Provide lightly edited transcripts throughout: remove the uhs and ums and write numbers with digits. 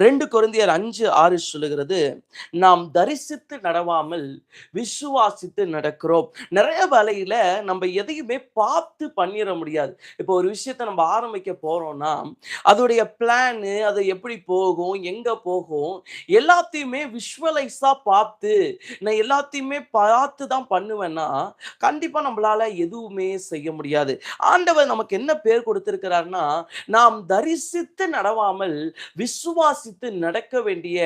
2 கொரிந்தியர் 5:6 சொல்லுகிறது, நாம் தரிசித்து நடவாமல் விசுவாசித்து நடக்கிறோம். நிறைய வேளையில நம்ம எதையுமே பார்த்து பண்ணிற முடியாது. இப்போ ஒரு விஷயத்த நம்ம ஆரம்பிக்க போறோம்னா, அதோடைய பிளானு, அது எப்படி போகும், எங்க போகும், எல்லாத்தையுமே விஷுவலைஸா பார்த்து, நான் எல்லாத்தையுமே பார்த்து தான் பண்ணுவேன்னா, கண்டிப்பா நம்மளால எதுவுமே செய்ய முடியாது. ஆண்டவர் நமக்கு என்ன பேர் கொடுத்திருக்கிறார்னா, நாம் தரிசித்து நடவாமல் விசுவாசித்து நடக்க வேண்டிய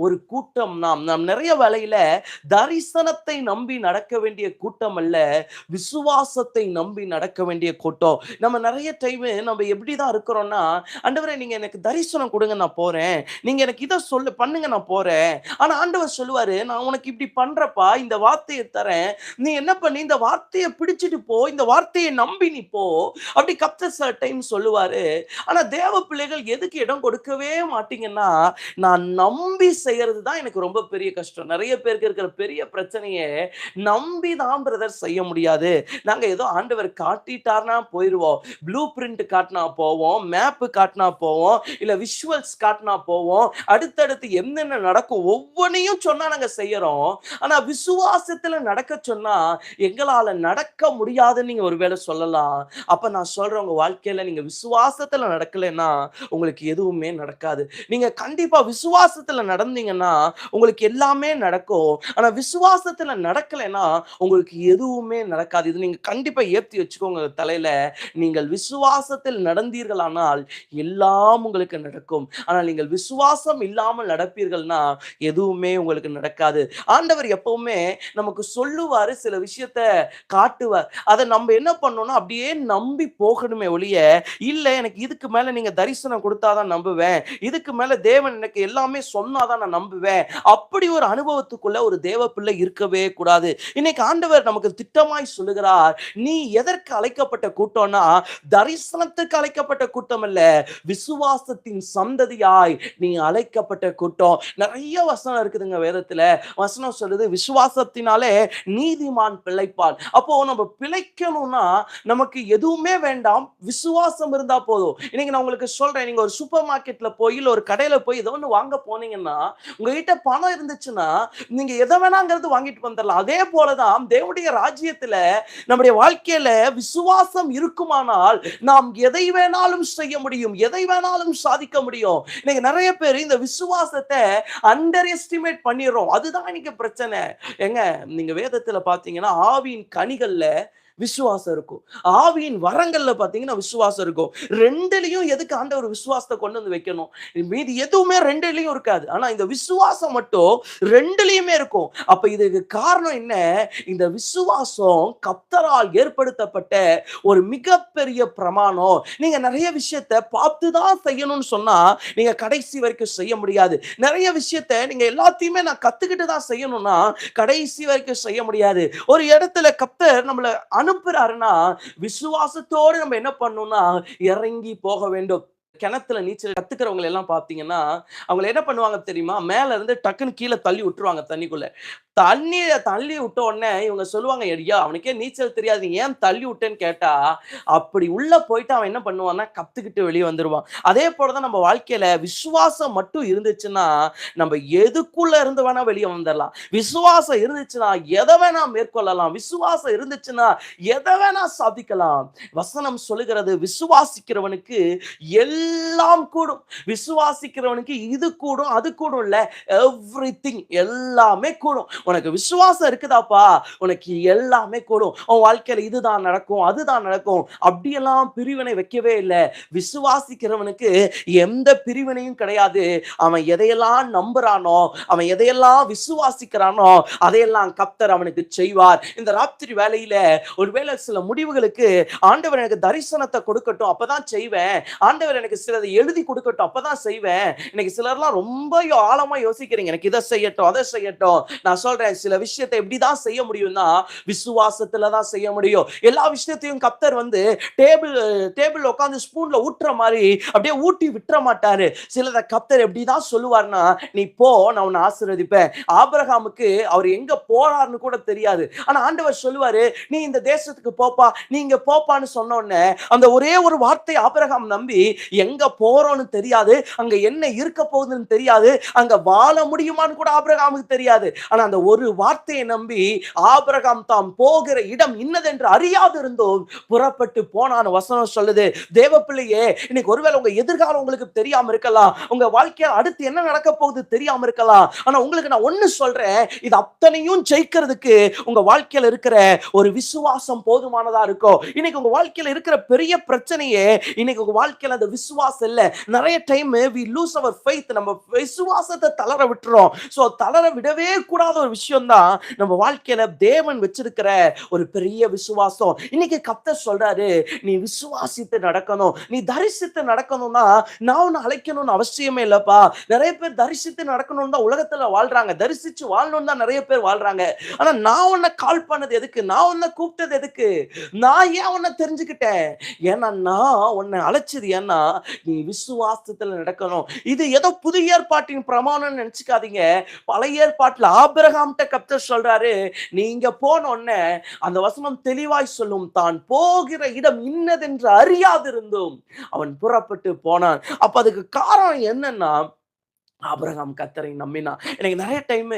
ஒரு கூட்டம் நாம். நாம் நிறைய வேளையில தரிசனத்தை நம்பி நடக்க வேண்டிய கூட்டம் அல்ல, விசுவாசத்தை நம்பி நடக்க வேண்டிய கூட்டம். நம்ம நிறைய டைம் நம்ம எப்படிதான் இருக்கிறோம்னா, ஆண்டவரே நீங்க எனக்கு தரிசனம் கொடுங்க நான் போறேன். நீங்க எனக்கு இத சொல்லு பண்ணுங்க நான் போறேன். ஆனா ஆண்டவர் சொல்லுவாரு, நான் உனக்கு இப்படி பண்றப்பா, இந்த வார்த்தையை தரேன். நீ என்ன பண்ணி இந்த வார்த்தையை பிடிச்சிட்டு போ, இந்த வார்த்தையை நம்பி நீ போ. அப்படி கர்த்தர் சில டைம் சொல்லுவாரு. ஆனா தேவ பிள்ளைகள் எதுக்கு இடம் கொடுக்கவே மாட்டீங்கன்னா, நான் நம்பி செய்யறது தான் எனக்கு ரொம்ப பெரிய கஷ்டம். நிறைய பேருக்கு இருக்கிற பெரிய பிரச்சனையே, நம்பி தான் பிரதர் செய்ய முடியாது. நாங்க ஏதோ ஆண்டவர் காட்டிட்டார்னா போயிருவோம். ப்ளூ பிரிண்ட் காட்டினா போவோம், மேப் காட்டினா போவோம், இல்ல விஷுவல்ஸ் காட்டினா போவோம். அடுத்தடுத்து என்னென்ன நடக்கும் ஒவ்வொன்னையும் சொன்னா நாங்க செய்யறோம். ஆனா விசுவாசத்துல நடக்க சொன்னா எங்களால நடக்க முடியாதுன்னு நீங்க ஒருவேளை சொல்லலாம். அப்ப நான் சொல்றேன், உங்க வாழ்க்கையில நீங்க விசுவாசத்துல நடக்கலைன்னா உங்களுக்கு எதுவுமே நடக்காது. நீங்க கண்டிப்பா விசுவாசத்துல நடந்தீங்கன்னா உங்களுக்கு எல்லாமே நடக்கும். ஆனா விசுவாசத்துல நடக்கலைன்னா உங்களுக்கு எதுவுமே நடக்காது. இது நீங்க கண்டிப்பா ஏத்தி வச்சுக்கோங்க தலையில. நீங்கள் விசுவாசத்தில் நடந்தீர்களானால் எல்லாம் உங்களுக்கு நடக்கும். ஆனால் நீங்கள் விசுவாசம் இல்லாமல் நடப்பீர்கள்னா எதுவுமே உங்களுக்கு நடக்காது. ஆண்டவர் எப்பவுமே நமக்கு சொல்லுவாரு, சில விஷயத்த காட்டுவார். அதை நம்ம என்ன பண்ணணும்னா அப்படியே நம்பி போகணுமே ஒழிய, இல்ல எனக்கு இதுக்கு மேல நீங்க தரிசனம் கொடுத்தாதான் நம்புவேன், இதுக்கு மேல தேவன் எனக்கு எல்லாமே சொன்னாதான் நான் நம்புவேன், அப்படி ஒரு அனுபவத்துக்குள்ள ஒரு தேவ பிள்ளை இருக்கவே கூடாது. இன்னைக்கு ஆண்டவர் நமக்கு திட்டமாய் சொல்லுகிறார், நீ எதற்கு அழைக்கப்பட்ட கூட்டம்னா தரிசனத்துக்கு அழைக்கப்பட்ட கூட்டம் அல்ல, விசுவாசத்தின் சந்ததியாய் நீ அழைக்கப்பட்ட கூட்டம். நிறைய வசனம் இருக்குதுங்க வேதத்துல. வசனம் சொல்லுது, விசுவாசத்தினாலே நீதிமான் பிழைப்பான். அப்போ நம்ம பிழைக்கணும்னா நமக்கு எதுவுமே வேண்டாம், விசுவாசம் இருந்தா போதும். இன்னைக்கு நான் உங்களுக்கு சொல்றேன், நீங்க ஒரு சூப்பர் மார்க்கெட்ல போய் இல்ல ஒரு கடையில போய் ஏதோ ஒன்று வாங்க போனீங்கன்னா, உங்ககிட்ட பணம் இருந்துச்சுன்னா நீங்க எதை வேணாங்கிறது வாங்கிட்டு வந்துடலாம். அதே போலதான் தேவனுடைய ராஜ்யத்துல நம்முடைய வாழ்க்கையில விசுவாசம் இருக்குமானால் நாம் எதை வேணாலும் செய்ய முடியும், எதை வேணாலும் சாதிக்க முடியும். இன்னைக்கு நிறைய பேர் இந்த விசுவாசத்தை அண்டர் எஸ்டிமேட் பண்ணிடுறோம். அதுதான் இன்னைக்கு பிரச்சனை. ஏங்க, நீங்க வேதத்துல பாத்தீங்கன்னா ஆவியின் கனிகள்ல விசுவாசம் இருக்கும், ஆவியின் வரங்கள்ல பாத்தீங்கன்னா விசுவாசம் இருக்கும். ரெண்டுலயும் எதுக்கு ஆண்டவர் விசுவாசத்தை கொண்டு வந்து வைக்கணும்? மீதி எதுவுமே ரெண்டுலயும் இருக்காது. ஆனா இந்த விசுவாசம் மட்டும் ரெண்டுலயுமே இருக்கும். அப்ப இதுக்கு காரணம் என்ன? இந்த விசுவாசம் கர்த்தரால் ஏற்படுத்தப்பட்ட ஒரு மிகப்பெரிய பிரமாணம். நீங்க நிறைய விஷயத்தை பார்த்துதான் செய்யணும்னு சொன்னா நீங்க கடைசி வரைக்கும் செய்ய முடியாது. நிறைய விஷயத்தை நீங்க எல்லாத்தையுமே நான் கத்துக்கிட்டு தான் செய்யணும்னா கடைசி வரைக்கும் செய்ய முடியாது. ஒரு இடத்துல கர்த்தர் நம்மள அனுப்புறாருன்னா விசுவாசத்தோடு நம்ம என்ன பண்ணணும்னா இறங்கி போக வேண்டும். கிணத்துல நீச்சல் கத்துக்கிறவங்க எல்லாம் பாத்தீங்கன்னா அவங்க என்ன பண்ணுவாங்க தெரியுமா? மேல இருந்து டக்குன்னு கீழே தள்ளி விட்டுருவாங்க தண்ணிக்குள்ள. தண்ணிய தள்ளி விட்ட உடனே இவங்க சொல்லுவாங்க, ஐயா அவனுக்கே நீச்சல் தெரியாது, நீ ஏன் தள்ளி விட்டேன்னு கேட்டா, அப்படி உள்ள போயிட்டு அவன் என்ன பண்ணுவான்னா கத்துக்கிட்டு வெளியே வந்துருவான். அதே போலதான் நம்ம வாழ்க்கையில விசுவாசம் மட்டும் இருந்துச்சுன்னா நம்ம எதுக்குள்ள இருந்து வேணா வெளியே வந்துடலாம். விசுவாசம் இருந்துச்சுன்னா எதை வேணா மேற்கொள்ளலாம். விசுவாசம் இருந்துச்சுன்னா எதை வேணா சாதிக்கலாம். வசனம் சொல்லுகிறது, விசுவாசிக்கிறவனுக்கு எல்லாம் கூடும். விசுவாசிக்கிறவனுக்கு இது கூடும் அது கூடும் இல்ல, எவ்ரிதிங் எல்லாமே கூடும். உனக்கு விசுவாசம் இருக்குதாப்பா, உனக்கு எல்லாமே கூடும். உன் வாழ்க்கையில இதுதான் நடக்கும் அதுதான் நடக்கும் அப்படியெல்லாம் பிரிவினை வைக்கவே இல்லை. விசுவாசிக்கிறவனுக்கு எந்த பிரிவினையும் கிடையாது. அவன் எதையெல்லாம் நம்புறானோ, அவன் எதையெல்லாம் விசுவாசிக்கிறானோ அதையெல்லாம் கர்த்தர் அவனுக்கு செய்வார். இந்த ராத்திரி வேளையில ஒருவேளை சில முடிவுகளுக்கு ஆண்டவர் எனக்கு தரிசனத்தை கொடுக்கட்டும் அப்பதான் செய்வேன், ஆண்டவர் எனக்கு சிலதை எழுதி கொடுக்கட்டும் அப்பதான் செய்வேன். இன்னைக்கு சிலர்லாம் ரொம்ப ஆழமா யோசிக்கிறீங்க, எனக்கு இதை செய்யட்டும் அதை செய்யட்டும். நான் சொல்றேன், சில விஷயத்தை எப்படிதான் செய்ய முடியும்னா விசுவாசத்துல தான் செய்ய முடியும். எல்லா விஷயத்தையும் கர்த்தர் டேபிள் உட்கார்ந்து ஸ்பூன்ல ஊட்டுற மாதிரி அப்படியே ஊட்டி விட்டுற மாட்டாரு. சிலரை கர்த்தர் எப்படிதான் சொல்லுவார்னா, நீ போ நான் உன்னை ஆசீர்வதிப்பேன். ஆபிரகாமுக்கு அவர் எங்க போறாருன்னு கூட தெரியாது. ஆனா ஆண்டவர் சொல்லுவாரு, நீ இந்த தேசத்துக்கு போப்பா, நீ இங்க போப்பான்னு சொன்ன உடனே அந்த ஒரே ஒரு வார்த்தை ஆபிரகாம் நம்பி எங்க போறோம்னு தெரியாது, அங்க என்ன இருக்க போகுதுன்னு தெரியாது, அங்க வாழ முடியுமான்னு கூட ஆபிரகாமுக்கு தெரியாது. ஆனா அந்த ஒரு வார்த்தையை நம்பி ஆபிரகாம் தாம் போகிற இடம் இன்னதென்று அறியாது இருந்தோம் புறப்பட்டு போனான்னு வசனம் சொல்லுது. தேவ பிள்ளையே, இன்னைக்கு ஒருவேளை உங்க எதிர்காலம் உங்களுக்கு தெரியாம இருக்கலாம், உங்க வாழ்க்கையில அடுத்து என்ன நடக்க போகுது தெரியாம இருக்கலாம். ஆனா உங்களுக்கு நான் ஒண்ணு சொல்றேன், இது அத்தனையும் ஜெயிக்கிறதுக்கு உங்க வாழ்க்கையில இருக்கிற ஒரு விசுவாசம் போதுமானதா இருக்கும். இன்னைக்கு உங்க வாழ்க்கையில இருக்கிற பெரிய பிரச்சனையே இன்னைக்கு உங்க வாழ்க்கையில அந்த விசுவாசம் இல்ல. நிறைய time we lose our faith. நம்ம விசுவாசத்தை தளர விட்டுறோம். சோ தளர விடவே கூடாத ஒரு விஷயம் தான் நம்ம வாழ்க்கையில தேவன் வச்சிருக்கிற ஒரு பெரிய விசுவாசம். இன்னைக்கு கர்த்தர் சொல்றாரு, நீ விசுவாசித்து நடக்கணும், நீ தரிசித்து நடக்கணும்னா நான் உன்னை அழைக்கணும்னு அவசியமே இல்லப்பா. நிறைய பேர் தரிசித்து நடக்கணும்னு தான் உலகத்துல வாழ்றாங்க, தரிசிச்சு வாழணும்னு தான் நிறைய பேர் வாழ்றாங்க. ஆனா நான் உன்னை கால் பண்ணது எதுக்கு, நான் உன்னை கூப்பிட்டது எதுக்கு, நான் ஏன் உன்னை தெரிஞ்சுக்கிட்டேன், ஏன்னா நான் உன்னை அழைச்சது ஏன்னா நீ விசுவாசத்துல நடக்கணும். இது ஏதோ புதிய ஏற்பாட்டின் பிரமாணம் நினைச்சுக்காதீங்க. பழைய ஏற்பாட்டுல ஆபிரகாம்கிட்ட கர்த்தர் சொல்றாரு, நீங்க போன உடனே அந்த வசனம் தெளிவாய் சொல்லும், தான் போகிற இடம் இன்னதென்று அறியாதிருந்தும் அவன் புறப்பட்டு போனான். அப்ப அதுக்கு காரணம் என்னன்னா, ஆபிரகாம் கர்த்தரை நம்பினான். எனக்கு நிறைய டைம்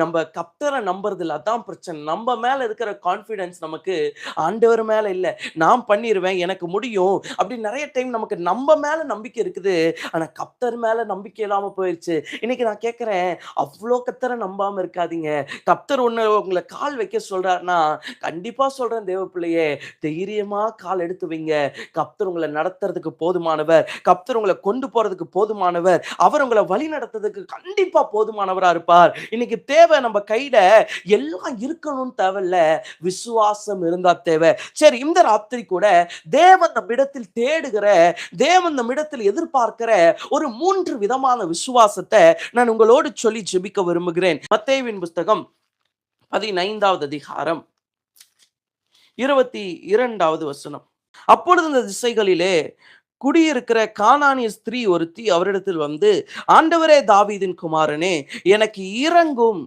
நம்ம கர்த்தரை நம்புறதில்ல, அதான் பிரச்சனை. நம்ம மேல இருக்கிற கான்ஃபிடன்ஸ் நமக்கு ஆண்டவர் மேல இல்ல. நான் பண்ணிருவேன், எனக்கு முடியும் அப்படி நிறைய டைம் நமக்கு நம்ம மேல நம்பிக்கை இருக்குது, ஆனா கர்த்தர் மேல நம்பிக்கை இல்லாம போயிடுச்சு. இன்னைக்கு நான் கேட்கிறேன், அவ்வளோ கர்த்தரை நம்பாம இருக்காதீங்க. கர்த்தர் உங்களை கால் வைக்க சொல்றாருன்னா கண்டிப்பா சொல்றேன் தேவ பிள்ளையே, தைரியமா கால் எடுத்து வைங்க. கர்த்தர் உங்களை நடத்துறதுக்கு போதுமானவர், கர்த்தர் உங்களை கொண்டு போறதுக்கு போதுமானவர், அவர் உங்களை வழி நடத்துறதுக்கு கண்டிப்பா போதுமானவரா இருப்பார். இன்னைக்கு தேவை நம்ம கையில எல்லாம் இருக்கணும்னு தேவையில்ல, விசுவாசம் இருந்தா தேவை. சரி, இந்த ராத்திரி கூட தேவன் நம்மிடத்தில் தேடுகிற, தேவன் நம்மிடத்தில் எதிர்பார்க்கிற ஒரு 3 விதமான விசுவாசத்தை நான் உங்களோடு சொல்லி ஜெபிக்க விரும்புகிறேன். மத்தேயுவின் புஸ்தகம் 15வது அதிகாரம் 22வது வசனம். அப்பொழுது இந்த திசைகளிலே குடியிருக்கிற கானானிய ஸ்திரீ ஒருத்தி அவரிடத்தில் வந்து, ஆண்டவரே, தாவீதின் குமாரனே, எனக்கு இரங்கும்,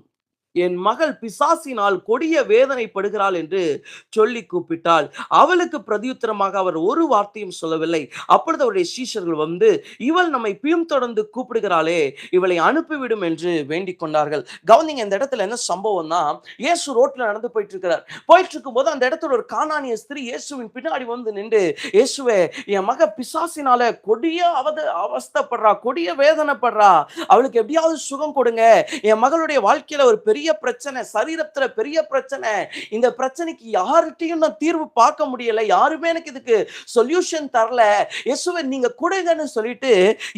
என் மகள் பிசாசினால் கொடிய வேதனைப்படுகிறாள் என்று சொல்லி கூப்பிட்டாள். அவளுக்கு பிரதியுத்தரமாக அவர் ஒரு வார்த்தையும் சொல்லவில்லை. அப்பொழுது அவருடைய சீஷர்கள் வந்து, இவள் நம்மை பின்தொடர்ந்து கூப்பிடுகிறாளே, இவளை அனுப்பிவிடும் என்று வேண்டிக் கொண்டார்கள். கவனிங்க, இந்த இடத்துல என்ன சம்பவம்னா, இயேசு ரோட்ல நடந்து போயிட்டு இருக்கும் போது அந்த இடத்துல ஒரு கானானிய ஸ்திரீ இயேசுவின் பின்னாடி வந்து நின்று, இயேசுவே, என் மக பிசாசினால கொடிய அவஸ்தைப்படுறா, கொடிய வேதனைப்படுறா, அவளுக்கு எப்படியாவது சுகம் கொடுங்க, என் மகளுடைய வாழ்க்கையில ஒரு பெரிய பிரச்சனை, சரீரத்துல பெரிய பிரச்சனை, இந்த பிரச்சனைக்கு யார்கிட்டயும் நான் தீர்வு பார்க்க முடியல, யாருமே எனக்கு இதுக்கு சொல்யூஷன் தரல, இயேசுவே நீங்க கொடுங்கன்னு சொல்லிட்டு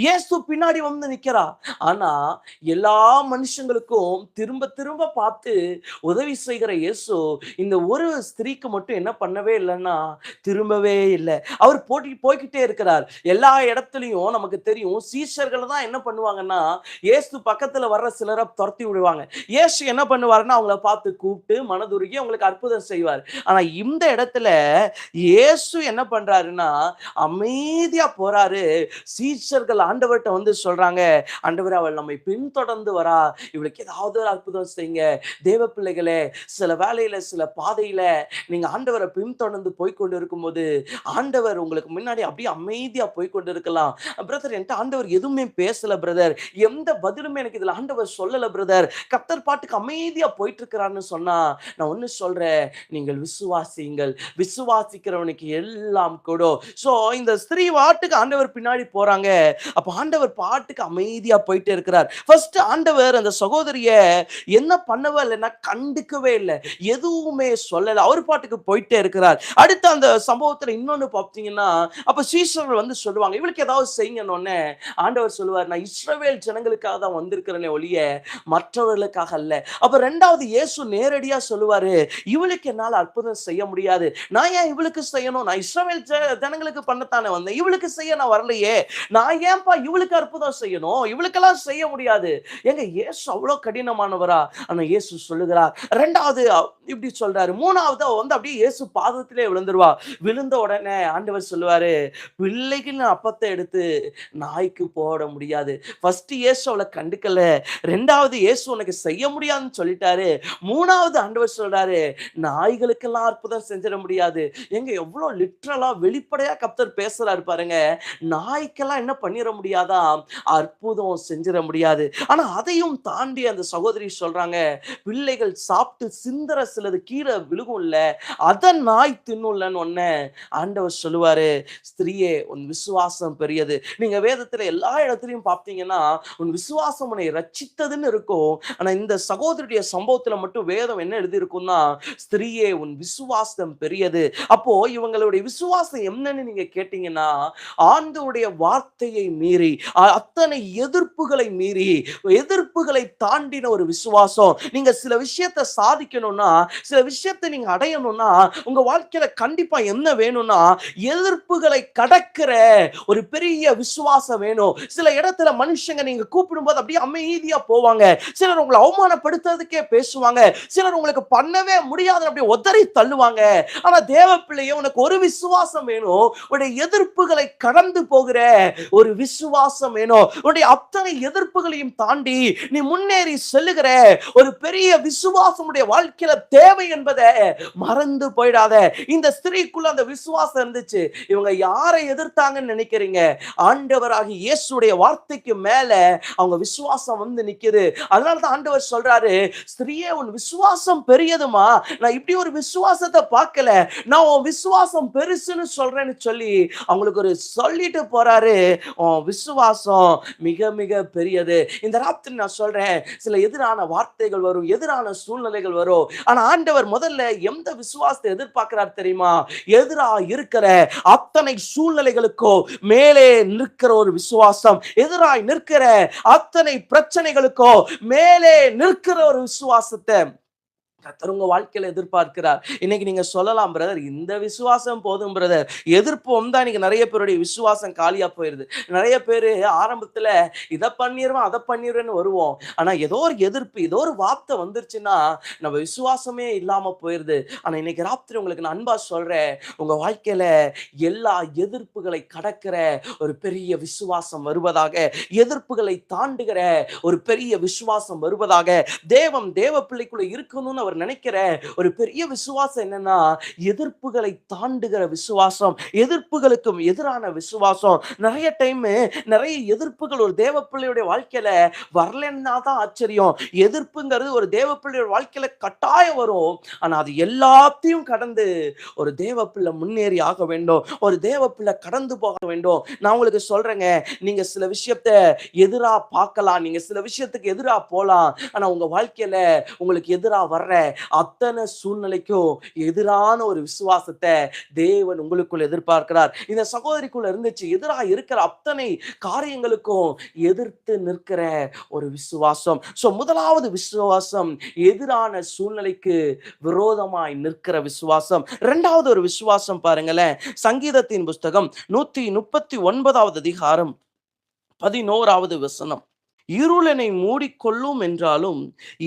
இயேசு பின்னாடி வந்து நிக்கிறா. ஆனா எல்லா மனுஷங்களுக்கும் திரும்ப திரும்ப பார்த்து உதவி செய்கிற இயேசு இந்த ஒரு ஸ்திரீக்கு மட்டும் என்ன பண்ணவே இல்லைன்னா திரும்பவே இல்லை. அவர் போய்கிட்டே இருக்கிறார். எல்லா இடத்துலயும் நமக்கு தெரியும், சீஷர்கள் தான் என்ன பண்ணுவாங்கன்னா, இயேசு பக்கத்துல வர்ற சிலரை துரத்தி விடுவாங்க. இயேசு என்ன பண்ணுவாருன்னா அவங்கள பார்த்து கூப்பிட்டு மனதுருகி அவங்களுக்கு அற்புதம் செய்வார். ஆனா இந்த இடத்துல இயேசு என்ன பண்றாருன்னா அமைதியா போறாரு. சீஷர்கள் ஆண்டவர்கிட்ட வந்து சொல்றாங்க, ஆண்டவரே, அவள் நம்மை பின்தொடர்ந்து வரா, இவளுக்கு ஏதாவது ஒரு அற்புதம் செய்யுங்க. தேவ பிள்ளைகளே, சில வேலையில சில பாதையில நீங்க ஆண்டவரை பின்தொடர்ந்து போய்கொண்டு இருக்கும்போது ஆண்டவர் உங்களுக்கு முன்னாடி அப்படியே அமைதியா போய்கொண்டு இருக்கலாம். பிரதர், என்கிட்ட ஆண்டவர் எதுவுமே பேசல பிரதர், எந்த பதிலுமே எனக்கு இதுல ஆண்டவர் சொல்லல பிரதர், கர்த்தர் பாட்டுக்கு அமைதியா போயிட்டு இருக்கிறான்னு சொன்னா, நான் ஒண்ணு சொல்றேன், நீங்கள் விசுவாசியுங்கள், விசுவாசிக்கிறவனுக்கு எல்லாம் கூடும். சோ இந்த ஸ்திரீ பாட்டுக்கு ஆண்டவர் பின்னாடி போறாங்க. அப்ப ஆண்டவர் பாட்டுக்கு அமைதியா போயிட்டே இருக்கிறார். ஃபர்ஸ்ட் ஆண்டவர் அந்த சகோதரிய என்ன பண்ணவே இல்லைன்னா கண்டுக்கவே இல்லை, எதுவுமே சொல்லல, அவர் பாட்டுக்கு போயிட்டே இருக்கிறார். அடுத்து அந்த சம்பவத்துல இன்னொன்னு பார்த்தீங்கன்னா, அப்ப சீஷர்கள் வந்து சொல்லுவாங்க, இவளுக்கு ஏதாவது செய்யணும்னு. ஆண்டவர் சொல்லுவார், நான் இஸ்ரவேல் ஜனங்களுக்காக தான் வந்திருக்கிறேனே ஒழிய மற்றவர்களுக்காக அல்ல. அப்ப ரெண்டாவது இயேசு நேரடியா சொல்லுவாரு, இவளுக்கு என்னால அற்புதம் செய்ய முடியாது, நான் ஏன் இவளுக்கு செய்யணும், நான் இஸ்ரவேல் ஜனங்களுக்கு பண்ணத்தானே வந்தேன், இவளுக்கு செய்ய நான் வரலையே, நான் ஏன்பா இவளுக்கு அற்புதம் செய்யணும், இவளுக்கெல்லாம் செய்ய முடியாது. எங்க இயேசு அவ்வளவு கடினமானவரா? ஆனா இயேசு சொல்லுகிறார். ரெண்டாவது இப்படி சொல்றாரு. மூணாவது வந்து அப்படியே இயேசு பாதத்திலே விழுந்துருவா. விழுந்த உடனே ஆண்டவர் சொல்லுவாரு, பிள்ளைகள் அப்பத்தை எடுத்து நாய்க்கு போட முடியாது. ஃபர்ஸ்ட் இயேசு அவளை கண்டுக்கல, ரெண்டாவது இயேசு உனக்கு செய்ய முடியாத முடியாதுன்னு சொல்லிட்டாரு. 3வது ஆண்டவர் சொல்றாரு, நாய்களுக்கெல்லாம் அற்புதம் செஞ்சிட முடியாது. எவ்வளவு லிட்டரலா வெளிப்படையா கர்த்தர் பேசுறாரு பாருங்க. நாய்க்கெல்லாம் என்ன பண்ணிட முடியாதா? அற்புதம் செஞ்சிட முடியாது. ஆனா அதையும் தாண்டி அந்த சகோதரி சொல்றாங்க, பிள்ளைகள் சாப்பிட்டு சிந்தற சிலது கீழே விழுகும்ல, அத நாய் தின்னும்லன்னு ஒண்ணே ஆண்டவர் சொல்லுவாரு, ஸ்திரியே உன் விசுவாசம் பெரியது. நீங்க வேதத்துல எல்லா இடத்துலயும் பார்த்தீங்கன்னா, உன் விசுவாசம் உன்னை ரட்சித்ததுன்னு இருக்கும். ஆனா இந்த சகோதரியுடைய சம்பவத்துல மட்டும் வேதம் என்ன எழுதி இருக்கும்னா, ஸ்திரியே உன் விசுவாசம் பெரியது. அப்போ இவங்களுடைய விசுவாசம் என்னன்னு நீங்க கேட்டீங்கன்னா, ஆண்டவருடைய வார்த்தையை மீறி, அத்தனை எதிர்ப்புகளை மீறி, எதிர்ப்புகளை தாண்டின ஒரு விசுவாசம். நீங்க சில விஷயத்தை சாதிக்கணும்னா, சில விஷயத்தை நீங்க அடையணும்னா, உங்க வாழ்க்கையில கண்டிப்பா என்ன வேணும்னா, எதிர்ப்புகளை கடக்கிற ஒரு பெரிய விசுவாசம் வேணும். சில இடத்துல மனுஷங்க நீங்க கூப்பிடும்போது அப்படியே அமைதியா போவாங்க. சிலர் உங்களை அவமானப்படுத்துறதுக்கே பேசுவாங்க. சிலர் உங்களுக்கு பண்ணவே முடியாத அப்படியே உதறி தள்ளுவாங்க. ஆனா தேவ பிள்ளையே, உனக்கு ஒரு விசுவாசம் வேணும். உன்னுடைய எதிர்ப்புகளை கடந்து போகிற ஒரு விசுவாசம் வேணும். உன்னுடைய அத்தனை எதிர்ப்புகளையும் தாண்டி நீ முன்னேறி செல்லுகிற ஒரு பெரிய விசுவாசம் உடைய வாழ்க்கையில தேவை என்பதை மறந்து போயிடாத. இந்த ஸ்திரீக்குள்ள அந்த விசுவாசம் இருந்துச்சு. இவங்க யாரை எதிர்த்தாங்கன்னு நினைக்கிறீங்க? ஆண்டவராகிய இயேசுடைய வார்த்தைக்கு மேல அவங்க விசுவாசம் வந்து நிக்குது. அதனாலதான் ஆண்டவர் சொல்றாரு, ஸ்திரீயே உன் விசுவாசம் பெரியதுமா. நான் இப்படி ஒரு விசுவாசத்தை பார்க்கல. நான் உன் விசுவாசம் பெருசுன்னு சொல்றேன்னு சொல்லி அவங்களுக்கு ஒரு சொல்லிட்டு போறாரு. விசுவாசம் மிக மிக பெரியது. இந்த ராத்திரி நான் சொல்றேன், சில எதிரான வார்த்தைகள் வரும், எதிரான சூழ்நிலைகள் வரும். ஆனா ஆண்டவர் முதல்ல எந்த விசுவாசத்தை எதிர்பார்க்கிறார் தெரியுமா? எதிரா இருக்கிற அத்தனை சூழ்நிலைகளுக்கோ மேலே நிற்கிற ஒரு விசுவாசம், எதிராய் நிற்கிற அத்தனை பிரச்சனைகளுக்கோ மேலே நிற்கிற ஒரு விசுவாசத்தை கர்த்தர் உங்க வாழ்க்கையில எதிர்பார்க்கிறார். இன்னைக்கு நீங்க சொல்லலாம், பிரதர் இந்த விசுவாசம் போதும் பிரதர். எதிர்ப்பு வந்தா இன்னைக்கு நிறைய பேருடைய விசுவாசம் காலியா போயிருது. நிறைய பேரு ஆரம்பத்துல இதை பண்ணிடுவேன் அதை பண்ணிடுவேன்னு வருவோம். ஆனா ஏதோ ஒரு எதிர்ப்பு, ஏதோ ஒரு வார்த்தை வந்துருச்சுன்னா நம்ம விசுவாசமே இல்லாம போயிருது. ஆனா இன்னைக்கு ராத்திரி உங்களுக்கு நான் அன்பா சொல்றேன், உங்க வாழ்க்கையில எல்லா எதிர்ப்புகளை கடக்கிற ஒரு பெரிய விசுவாசம் வருவதாக, எதிர்ப்புகளை தாண்டுகிற ஒரு பெரிய விசுவாசம் வருவதாக. தேவ பிள்ளைக்குள்ள இருக்கணும்னு அவர் நினைக்கிற ஒரு பெரிய விசுவாசம் என்னன்னா, எதிர்ப்புகளை தாண்டுகிற விசுவாசம், எதிர்ப்புகளுக்கும் எதிரான விசுவாசம். நிறைய டைம் நிறைய எதிர்ப்புகள் ஒரு தேவ பிள்ளையுடைய வாழ்க்கையில வரலன்னா தான் ஆச்சரியம். எதிர்ப்புங்கிறது ஒரு தேவ பிள்ளையோட வாழ்க்கையில கட்டாயம் வரும். ஆனா அது எல்லாத்தையும் கடந்து ஒரு தேவ பிள்ளை முன்னேறி ஆக வேண்டும், ஒரு தேவ பிள்ளை கடந்து போக வேண்டும். நான் உங்களுக்கு சொல்றேங்க, நீங்க சில விஷயத்தை எதிரா பார்க்கலாம், நீங்க சில விஷயத்துக்கு எதிரா போலாம். ஆனா உங்க வாழ்க்கையில உங்களுக்கு எதிரா வர்ற அத்தனை சூழ்நிலைக்கும் எதிரான ஒரு விசுவாசத்தை தேவன் உங்களுக்குள்ள எதிர்பார்க்கிறார். இந்த சகோதரிக்குள்ள இருந்துச்சு, எதிரா இருக்கிற அத்தனை காரியங்களுக்கும் எதிர்த்து நிற்கிற ஒரு விசுவாசம். சோ முதலாவது விசுவாசம் எதிரான சூழ்நிலைக்கு விரோதமாய் நிற்கிற விசுவாசம். இரண்டாவது ஒரு விசுவாசம் பாருங்களேன், சங்கீதத்தின் புஸ்தகம் 139வது அதிகாரம் 11வது வசனம். இருள் என்னை மூடிக்கொள்ளும் என்றாலும்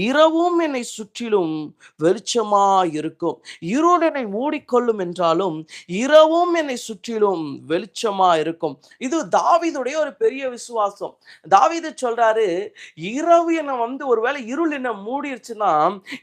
இரவும் என்னை சுற்றிலும் வெளிச்சமா இருக்கும். இருள் என்னை மூடிக்கொள்ளும் என்றாலும் இரவும் என்னை சுற்றிலும் வெளிச்சமா இருக்கும். இது தாவீதுடைய ஒரு பெரிய விசுவாசம். தாவீது சொல்றாரு, இரவு என்ன ஒருவேளை இருள் என்ன மூடிருச்சுன்னா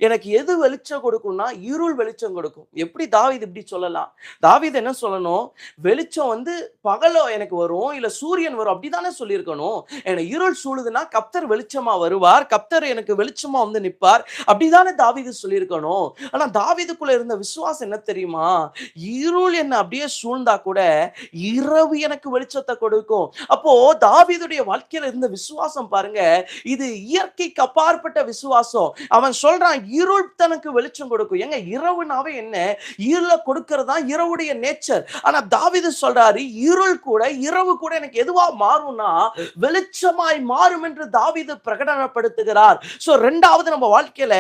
எனக்கு எது வெளிச்சம் கொடுக்கும்னா இருள் வெளிச்சம் கொடுக்கும். எப்படி தாவீது இப்படி சொல்லலாம்? தாவீது என்ன சொல்லணும்? வெளிச்சம் பகலோ எனக்கு வரும், இல்ல சூரியன் வரும், அப்படிதானே சொல்லியிருக்கணும். எனக்கு இருள் சூழுதுன்னா கர்த்தர் வெளிச்சமா வருவார், கர்த்தர் எனக்கு வெளிச்சமா நிற்பார், அப்படிதானே தாவீது சொல்லியிருக்கணும். ஆனா தாவீதுக்குள்ள இருந்த விசுவாசம் என்ன தெரியுமா? இருள் என்ன அப்படியே சூழ்ந்தா கூட இரவு எனக்கு வெளிச்சத்தை கொடுக்கும். அப்போ தாவீதுடைய வாழ்க்கையில இருந்த விசுவாசம் பாருங்க, இது இயற்கைக்கு அப்பாற்பட்ட விசுவாசம். அவன் சொல்றான், இருள் தனக்கு வெளிச்சம் கொடுக்கும். ஏங்க இரவுனாவே என்ன? இருள கொடுக்கிறதா இரவுடைய நேச்சர். ஆனா தாவீது சொல்றாரு, இருள் கூட இரவு கூட எனக்கு எதுவா மாறும்னா வெளிச்சமாய் மாறும் என்று தாவீது பிரகடனப்படுத்துகிறார். சோ இரண்டாவது நம்ம வாழ்க்கையில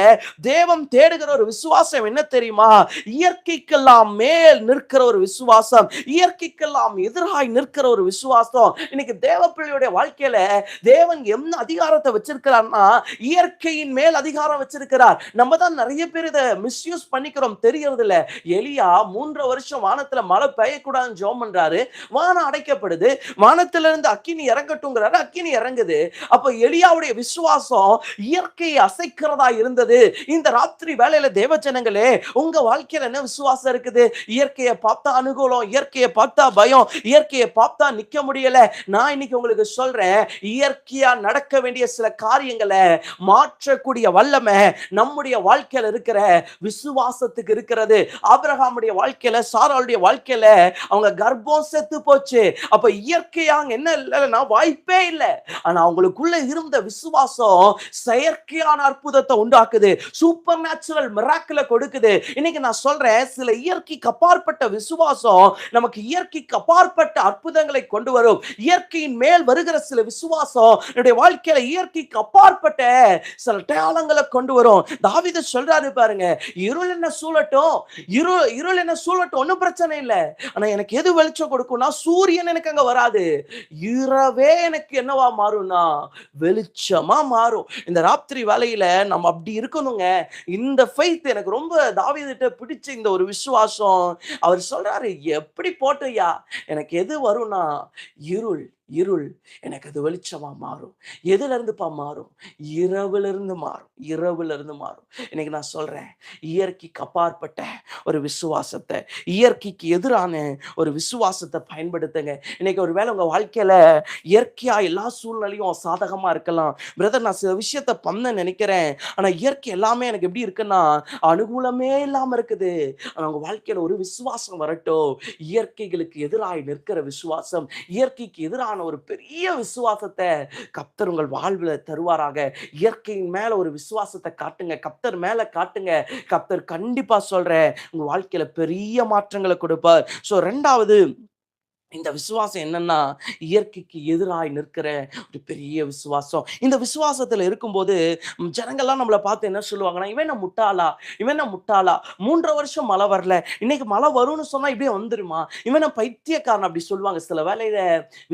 தேவன் தேடுகிற ஒரு விசுவாசம் என்ன தெரியுமா? இயற்கைக்கெல்லாம் மேல் நிற்கிற ஒரு விசுவாசம், இயற்கைக்கெல்லாம் எதிராய் நிற்கிற ஒரு விசுவாசம். இன்னைக்கு தேவ பிள்ளையுடைய வாழ்க்கையில தேவன் என்ன அதிகாரத்தை வச்சிருக்கிறார்னா இயற்கையின் மேல் அதிகாரம் வச்சிருக்கிறார். நம்ம தான் நிறைய பேர் இதை மிஸ்யூஸ் பண்ணிக்கிறோம், தெரியறது இல்ல. எலியா 3 வருஷம் வானத்துல மழை பெய்யக்கூடாதுன்னு ஜெபம் பண்றாரு, வானம் அடைக்கப்படுது. வானத்திலிருந்து அக்கினி இறங்கட்டும்ங்கிறாரு, அக்கினி இறங்குது. அப்ப எலியாவுடைய விசுவாசம் இயற்கையை அசைக்கிறதா இருந்தது. இந்த ராத்திரி வேளையில தேவஜனங்களே, உங்க வாழ்க்கையில என்ன விசுவாசம் இருக்குது? இயற்கையை பார்த்தா அனுகூலம், இயற்கையை பார்த்தா பயம், இயற்கையை பார்த்தா நிக்க முடியல. நான் இன்னைக்கு உங்களுக்கு சொல்றேன், இயற்கையா நடக்க வேண்டிய சில காரியங்களை மாற்றக்கூடிய வல்லமை நம்முடைய வாழ்க்கையில இருக்கிற விசுவாசத்துக்கு இருக்கிறது. ஆபிரகாமுடைய வாழ்க்கையில, சாராளுடைய வாழ்க்கையில அவங்க கர்ப்பம் செத்து போச்சு. அப்ப இயற்கையா என்ன இல்லைன்னா வாய்ப்பே இல்லை. ஆனா அவங்களுக்குள்ள இருந்த விசுவாசம் செயற்கையான அற்புதத்தை உண்டாக்குது. சூப்பர் நேச்சுரல் மிராக்கிளை கொடுக்குது. இன்னைக்கு நான் சொல்றேன், சில இயற்கைக்கு அப்பாற்பட்ட விசுவாசம் நமக்கு இயற்கைக்கு அப்பாற்பட்ட அற்புதங்களை கொண்டு வரும். இயற்கையின் மேல் வருகிற சில விசுவாசம் என்னுடைய வாழ்க்கையில இயற்கைக்கு அப்பாற்பட்ட சில டேலங்களை கொண்டு வரும். தாவீது சொல்றாரு பாருங்க, இருள் என்ன சூழட்டும், இருள் என்ன சூழட்டும், ஒன்னும் பிரச்சனை இல்லை. ஆனா எனக்கு எது வெளிச்சம் கொடுக்கும்னா, சூரியன் எனக்கு அங்க வராது. இரவே எனக்கு என்னவா மாறும்னா வெளிச்சமா மாறும். இந்த ராத்திரி வேளையில நம்ம அப்படி இருக்கணுங்க. இந்த ஃபெய்த் எனக்கு ரொம்ப தாவீதுட்ட பிடிச்ச இந்த ஒரு விசுவாசம். அவர் சொல்றாரு, எப்படி போட்டையா எனக்கு எது வரும்னா இருள் இருள் எனக்கு அது வெளிச்சமா மாறும். எதுல இருந்துப்பா மாறும்? இரவுல இருந்து மாறும். இரவுல இருந்து மாறும். இன்னைக்கு நான் சொல்றேன், இயற்கைக்கு அப்பாற்பட்ட ஒரு விசுவாசத்தை, இயற்கைக்கு எதிரான ஒரு விசுவாசத்தை பயன்படுத்துங்க. இன்னைக்கு ஒரு வேளை உங்க வாழ்க்கையில இயற்கையா எல்லா சூழ்நிலையும் சாதகமா இருக்கலாம். பிரதர், நான் சில விஷயத்த பண்ண நினைக்கிறேன், ஆனா இயற்கை எல்லாமே எனக்கு எப்படி இருக்குன்னா அனுகூலமே இல்லாம இருக்குது. ஆனா உங்க வாழ்க்கையில ஒரு விசுவாசம் வரட்டும். இயற்கைகளுக்கு எதிராய் நிற்கிற விசுவாசம், இயற்கைக்கு எதிரான ஒரு பெரிய விசுவாசத்தை கர்த்தர் உங்கள் வாழ்வுல தருவாராக. இயற்கையின் மேல ஒரு விசுவாசத்தை காட்டுங்க, கர்த்தர் மேல காட்டுங்க. கர்த்தர் கண்டிப்பா சொல்றேன், உங்க வாழ்க்கையில பெரிய மாற்றங்களை கொடுப்பார். சோ ரெண்டாவது, இந்த விசுவாசம் என்னன்னா இயற்கைக்கு எதிராய் நிற்கிற ஒரு பெரிய விசுவாசம். இந்த விசுவாசத்துல இருக்கும்போது ஜனங்கள்லாம் நம்மளை பார்த்து என்ன சொல்லுவாங்கன்னா, இவன் என்ன முட்டாளா, இவன் என்ன முட்டாளா, 3 வருஷம் மழை வரல, இன்னைக்கு மழை வரும்னு சொன்னா இப்படியே வந்துருமா, இவன் பைத்தியக்காரன் அப்படி சொல்லுவாங்க. சில வேளையில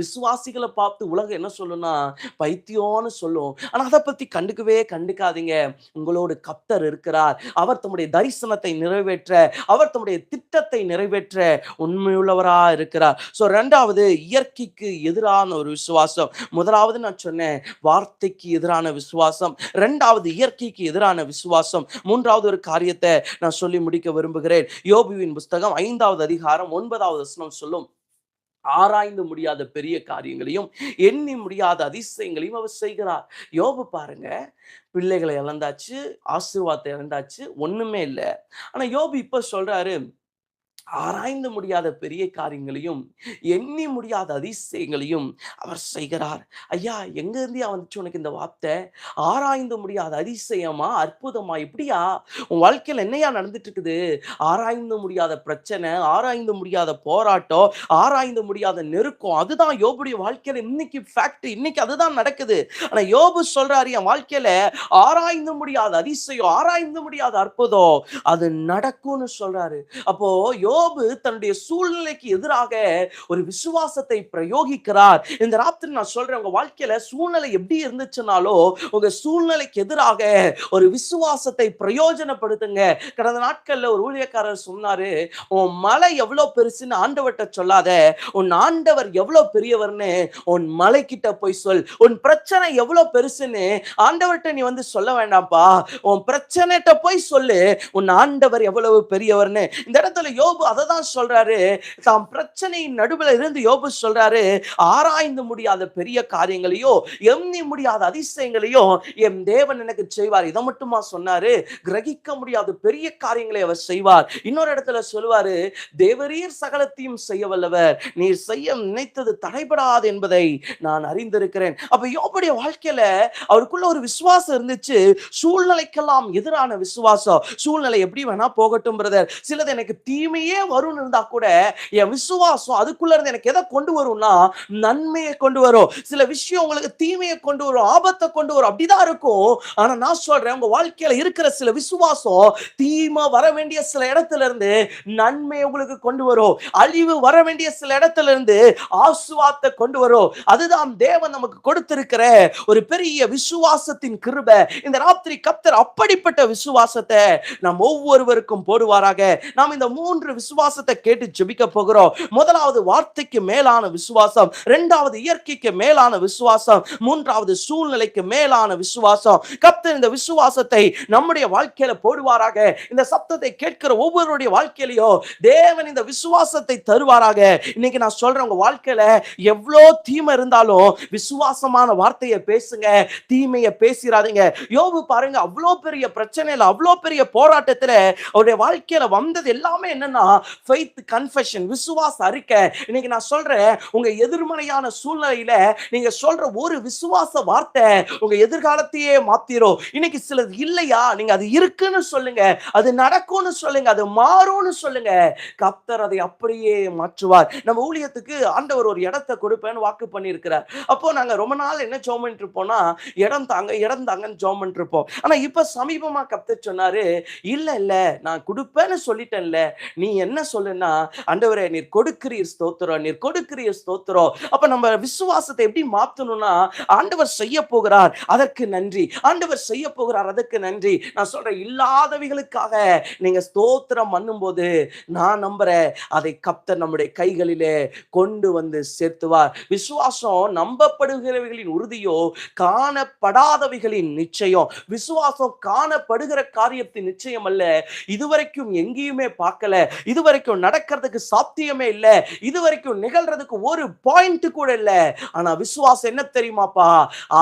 விசுவாசிகளை பார்த்து உலகம் என்ன சொல்லுன்னா பைத்தியம்னு சொல்லும். ஆனா அதை பத்தி கண்டுக்காதீங்க. உங்களோடு கர்த்தர் இருக்கிறார். அவர் தம்முடைய தரிசனத்தை நிறைவேற்ற, அவர் தம்முடைய திட்டத்தை நிறைவேற்ற உண்மையுள்ளவரா இருக்கிறார். ரெண்டாவது, இயற்கைக்கு எதிரான ஒரு விசுவாசம். முதலாவது நான் சொன்னேன், வார்த்தைக்கு எதிரான விசுவாசம். இரண்டாவது, இயற்கைக்கு எதிரான விசுவாசம். மூன்றாவது ஒரு காரியத்தை நான் சொல்லி முடிக்க விரும்புகிறேன். யோபுவின் புஸ்தகம் 5வது அதிகாரம் 9வது வசனம் சொல்லும், ஆராய்ந்து முடியாத பெரிய காரியங்களையும் எண்ணி முடியாத அதிசயங்களையும் அவர் செய்கிறார். யோபு பாருங்க, பிள்ளைகளை இழந்தாச்சு, ஆசீர்வாதத்தை இழந்தாச்சு, ஒண்ணுமே இல்லை. ஆனா யோபு இப்ப சொல்றாரு, ஆராய்ந்து முடியாத பெரிய காரியங்களையும் எண்ணி முடியாத அதிசயங்களையும் அவர் செய்கிறார். ஐயா, எங்க இருந்தியா வந்துச்சு உனக்கு இந்த வார்த்தை? ஆராய்ந்து முடியாத அதிசயமா, அற்புதமா, இப்படியா உன் வாழ்க்கையில என்னையா நடந்துட்டு இருக்குது? ஆராய்ந்து முடியாத பிரச்சனை, ஆராய்ந்து முடியாத போராட்டம், ஆராய்ந்து முடியாத நெருக்கம், அதுதான் யோபுடைய வாழ்க்கையில இன்னைக்கு ஃபேக்ட். இன்னைக்கு அதுதான் நடக்குது. ஆனா யோபு சொல்றாரு, என் வாழ்க்கையில ஆராய்ந்து முடியாத அதிசயம், ஆராய்ந்து முடியாத அற்புதம் அது நடக்கும்னு சொல்றாரு. அப்போ யோபு தன்னுடைய சூழ்நிலைக்கு எதிராக ஒரு விசுவாசத்தை பிரயோகிக்கிறார். இந்த ராத்திரி நான் சொல்றேன், உங்க வாழ்க்கையில சூழ்நிலை எப்படி இருந்துச்சுனாலோ உங்க சூழ்நிலைக்கு எதிராக ஒரு விசுவாசத்தை பிரயோஜனப்படுத்துங்க. கடந்த நாட்கள்ல ஒரு ஊழியக்காரர் சொன்னாரு, உன் மலை எவ்வளவு பெருசுன்னு ஆண்டவர்கிட்ட சொல்லாத, உன் ஆண்டவர் எவ்வளவு பெரியவர்னு உன் மலை கிட்ட போய் சொல். உன் பிரச்சனை எவ்வளவு பெருசுன்னு ஆண்டவர்கிட்ட நீ வந்து சொல்ல வேண்டாம்ப்பா, உன் பிரச்சனைகிட்ட போய் சொல்லு உன் ஆண்டவர் எவ்வளவு பெரியவர்னு. இந்த இடத்துல யோபு அததான் சொல்றாரு. தாம் பிரச்சனையின் நடுவில் இருந்து யோபு சொல்றாரு, ஆராய்ந்து முடியாத பெரிய காரியங்களையோ எண்ணி முடியாத அதிசயங்களையோ என் தேவன் எனக்கு செய்வார். இதை மட்டுமா சொன்னாரு? கிரகிக்க முடியாத பெரிய காரியங்களை அவர் செய்வார். இன்னொரு இடத்துல சொல்லுவாரு, தேவரீர் சகலத்தையும் செய்ய வல்லவர், நீர் செய்ய நினைத்தது தடைபடாது என்பதை நான் அறிந்திருக்கிறேன். அப்ப யோபுடைய வாழ்க்கையில அவருக்குள்ள ஒரு விசுவாசம் இருந்துச்சு, சூழ்நிலைக்கெல்லாம் எதிரான விசுவாசம். சூழ்நிலை எப்படி வேணா போகட்டும் பிரதர், சிலது எனக்கு தீமையே வரும்னு இருந்தா கூட என் விசுவாசம் அதுக்குள்ள இருந்து எனக்கு எதை கொண்டு வரும்னா நன்மையை கொண்டு வரும். சில விஷயம் உங்களுக்கு தீமையை கொண்டு வரும், ஆபத்தை கொண்டு வரும், அப்படிதான் இருக்கும். ஆனா நான் சொல்றேன், உங்க வாழ்க்கையில இருக்கிற சில விசுவாசம் தீமை வர வேண்டிய சில இடத்துல இருந்து நன்மை உங்களுக்கு கொண்டு வரும். அழிவு வர வேண்டிய சில இடத்துல இருந்து ஆசீர்வாதத்தை கொண்டு வரும். அதுதான் தேவன் நமக்கு கொடுத்திருக்கிற ஒரு பெரிய விசுவாசத்தின் கிருபை. இந்த ராத்திரி கர்த்தர் அப்படிப்பட்ட விசுவாசத்தை நாம் ஒவ்வொருவருக்கும் போடுவாராக. நாம் இந்த 3 விசுவாசத்தை கேட்டு ஜெபிக்க போகிறோம். முதலாவது வார்த்தைக்கு மேலான விசுவாசம், இரண்டாவது இயற்கைக்கு மேலான விசுவாசம், மூன்றாவது சூழ்நிலைக்கு மேலான விசுவாசம். கர்த்தர் இந்த விசுவாசத்தை நம்முடைய வாழ்க்கையில போடுவாராக. இந்த சத்தத்தை கேட்கிற ஒவ்வொருடைய வாழ்க்கையிலையும் தேவன் இந்த விசுவாசத்தை தருவாராக. இன்னைக்கு நான் சொல்றேன், உங்க வாழ்க்கையில எவ்வளோ தீமை இருந்தாலும் விசுவாசமான வார்த்தையை பேசுங்க, தீமையை பேசிடாதீங்க. யோபு பாருங்க, அவ்வளோ பெரிய பிரச்சனையில, அவ்வளோ பெரிய போராட்டத்துல அவருடைய வாழ்க்கையில வந்தது எல்லாமே என்னன்னா ஃபெய்த் கன்ஃபெஷன், விசுவாச அறிக்கை. இன்னைக்கு நான் சொல்றேன், உங்க எதிர்மறையான சூழ்நிலையில நீங்க சொல்ற ஒரு விசுவாச வார்த்தை உங்க எதிர்காலத்தையே மாத்திரும். இன்னைக்கு சிலது இல்லையா, நீங்க அது இருக்குன்னு சொல்லுங்க, அது நடக்கும்னு சொல்லுங்க, அது மாறும்னு சொல்லுங்க. கர்த்தர் அதை அப்படியே மாற்றுவார். நம்ம ஊழியத்துக்கு ஆண்டவர் ஒரு இடத்தை கொடுப்பேன்னு வாக்கு பண்ணியிருக்கிறார். அப்போ நாங்க ரொம்ப நாள் என்ன ஜெபம் பண்ணிட்டு இருப்போம்னா, இடம் தாங்க இடம் தாங்கன்னு ஜெபம் பண்ணிட்டு இருப்போம். ஆனா இப்ப சமீபமா கர்த்தர் சொன்னாரு, இல்ல இல்ல நான் கொடுப்பேன்னு சொல்லிட்டேன்ல, நீ என்ன சொல்லுன்னா, ஆண்டவரே நீர் கொடுக்கிறீர் ஸ்தோத்திரம், நீர் கொடுக்கிறீர் ஸ்தோத்திரம். அப்ப நம்ம விசுவாசத்தை எப்படி மாத்தணும்னா, ஆண்டவர் செய்ய போகிறார் அதற்கு நன்றி, ஆண்டவர் செய்ய போகிறார் அதற்கு நன்றி. நான் சொல்றேன், இல்லாதவைகளுக்காக நீங்க ஸ்தோத்திரம் பண்ணும்போது நான் நம்புறேன், அதை கர்த்தர் நம்முடைய கைகளிலே கொண்டு வந்து சேர்த்துவார். விசுவாசம் நம்பப்படுகிறவைகளின் உறுதியோ, காணப்படாதவைகளின் நிச்சயம். விசுவாசம் காணப்படுகிற காரியத்தின் நிச்சயம் அல்ல. இதுவரைக்கும் எங்கேயுமே பார்க்கல, இதுவரைக்கும் நடக்கிறதுக்கு சாத்தியமே இல்ல, இதுவரைக்கும் நிகழ்றதுக்கு ஒரு பாயிண்ட் கூட இல்ல. ஆனா விசுவாசம் என்ன தெரியுமாப்பா,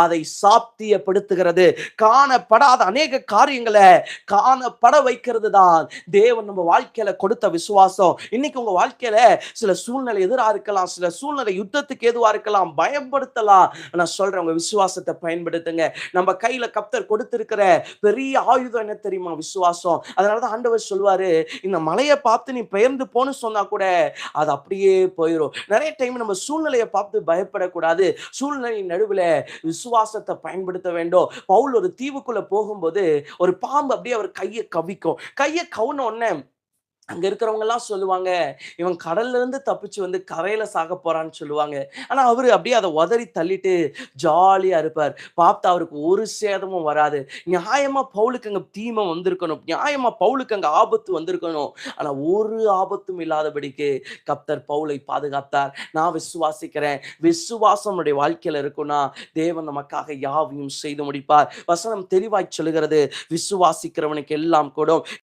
அதை சாத்தியப்படுத்துகிறது. காணப்படாத அநேக காரியங்களை காணப்பட வைக்கிறது தான் தேவன் நம்ம வாழ்க்கையில கொடுத்த விசுவாசம். இன்னைக்கு உங்க வாழ்க்கையில சில சூழ்நிலை எதிரா இருக்கலாம், சில சூழ்நிலை யுத்தத்துக்கு ஏதுவா இருக்கலாம், பயன்படுத்தலாம். நான் சொல்றேன், உங்க விசுவாசத்தை பயன்படுத்துங்க. நம்ம கையில கர்த்தர் கொடுத்திருக்கிற பெரிய ஆயுதம் என்ன தெரியுமா, விசுவாசம். அதனாலதான் ஆண்டவர் சொல்வாரு, இந்த மலையை பார்த்து நீ பெயர்ந்து போன்னு சொன்னா கூட அது அப்படியே போயிடும். நிறைய டைம் நம்ம சூழ்நிலையை பார்த்து பயப்படக்கூடாது, சூழ்நிலையின் நடுவுல விசுவாசத்தை பயன்படுத்த வேண்டும். பவுல் ஒரு தீவுக்குள்ள போகும்போது ஒரு பாம்பு அப்படியே அவர் கையை கவிக்கும். கையை கவுன உடனே அங்க இருக்கிறவங்க எல்லாம் சொல்லுவாங்க, இவன் கடல்ல இருந்து தப்பிச்சு வந்து கரையில சாக போறான்னு சொல்லுவாங்க. ஆனா அவரு அப்படியே அதை உதறி தள்ளிட்டு ஜாலியா இருப்பார். பார்த்தா அவருக்கு ஒரு சேதமும் வராது. நியாயமா பவுலுக்கு அங்க தீமை வந்திருக்கணும், நியாயமா பவுலுக்கு அங்க ஆபத்து வந்திருக்கணும். ஆனா ஒரு ஆபத்தும் இல்லாதபடிக்கு கர்த்தர் பவுலை பாதுகாத்தார். நான் விசுவாசிக்கிறேன், விசுவாசம் நம்முடைய வாழ்க்கையில இருக்குன்னா தேவன் நமக்காக யாவையும் செய்து முடிப்பார். வசனம் தெளிவாய் சொல்லுகிறது, விசுவாசிக்கிறவனுக்கு எல்லாம் கூடும்.